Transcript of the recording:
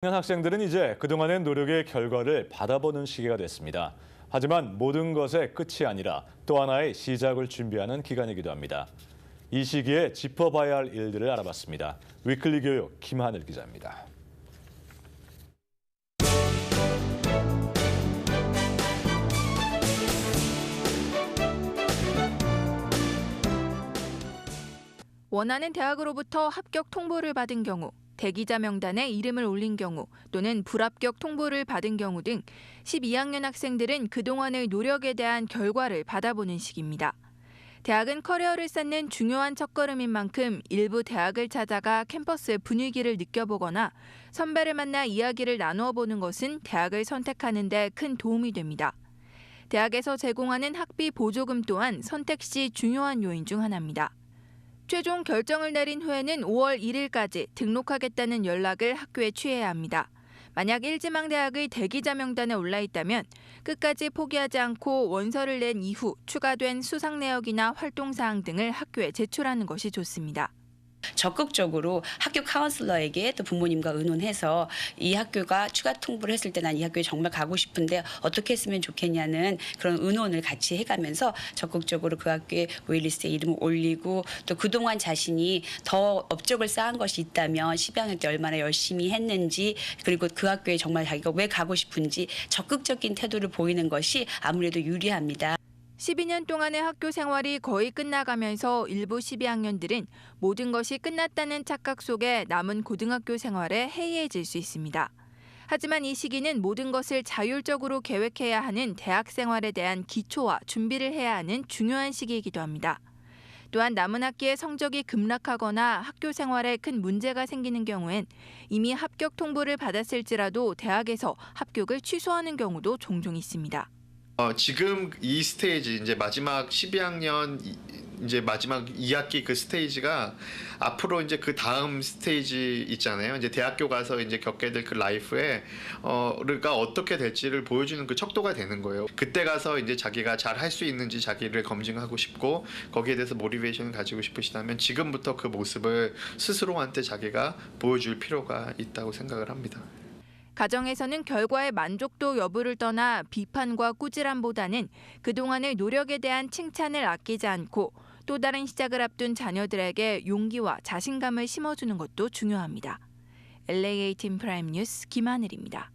학생들은 이제 그동안의 노력의 결과를 받아보는 시기가 됐습니다. 하지만 모든 것의 끝이 아니라 또 하나의 시작을 준비하는 기간이기도 합니다. 이 시기에 짚어봐야 할 일들을 알아봤습니다. 위클리 교육 김하늘 기자입니다. 원하는 대학으로부터 합격 통보를 받은 경우, 대기자 명단에 이름을 올린 경우 또는 불합격 통보를 받은 경우 등 12학년 학생들은 그동안의 노력에 대한 결과를 받아보는 시기입니다. 대학은 커리어를 쌓는 중요한 첫걸음인 만큼 일부 대학을 찾아가 캠퍼스의 분위기를 느껴보거나 선배를 만나 이야기를 나누어 보는 것은 대학을 선택하는 데 큰 도움이 됩니다. 대학에서 제공하는 학비 보조금 또한 선택 시 중요한 요인 중 하나입니다. 최종 결정을 내린 후에는 5월 1일까지 등록하겠다는 연락을 학교에 취해야 합니다. 만약 일지망대학의 대기자 명단에 올라 있다면 끝까지 포기하지 않고 원서를 낸 이후 추가된 수상 내역이나 활동사항 등을 학교에 제출하는 것이 좋습니다. 적극적으로 학교 카운슬러에게 또 부모님과 의논해서 이 학교가 추가 통보를 했을 때 난 이 학교에 정말 가고 싶은데 어떻게 했으면 좋겠냐는 그런 의논을 같이 해가면서 적극적으로 그 학교에 웨이리스트에 이름을 올리고 또 그동안 자신이 더 업적을 쌓은 것이 있다면 12학년 때 얼마나 열심히 했는지 그리고 그 학교에 정말 자기가 왜 가고 싶은지 적극적인 태도를 보이는 것이 아무래도 유리합니다. 12년 동안의 학교 생활이 거의 끝나가면서 일부 12학년들은 모든 것이 끝났다는 착각 속에 남은 고등학교 생활에 해이해질 수 있습니다. 하지만 이 시기는 모든 것을 자율적으로 계획해야 하는 대학 생활에 대한 기초와 준비를 해야 하는 중요한 시기이기도 합니다. 또한 남은 학기에 성적이 급락하거나 학교 생활에 큰 문제가 생기는 경우엔 이미 합격 통보를 받았을지라도 대학에서 합격을 취소하는 경우도 종종 있습니다. 지금 이 스테이지 이제 마지막 12학년 이제 마지막 2학기 그 스테이지가 앞으로 이제 그 다음 스테이지 있잖아요. 이제 대학교 가서 이제 겪게 될 그 라이프에 가 어떻게 될지를 보여주는 그 척도가 되는 거예요. 그때 가서 이제 자기가 잘 할 수 있는지 자기를 검증하고 싶고 거기에 대해서 모티베이션을 가지고 싶으시다면 지금부터 그 모습을 스스로한테 자기가 보여줄 필요가 있다고 생각을 합니다. 가정에서는 결과의 만족도 여부를 떠나 비판과 꾸지람보다는 그동안의 노력에 대한 칭찬을 아끼지 않고 또 다른 시작을 앞둔 자녀들에게 용기와 자신감을 심어주는 것도 중요합니다. LA18 프라임 뉴스 김하늘입니다.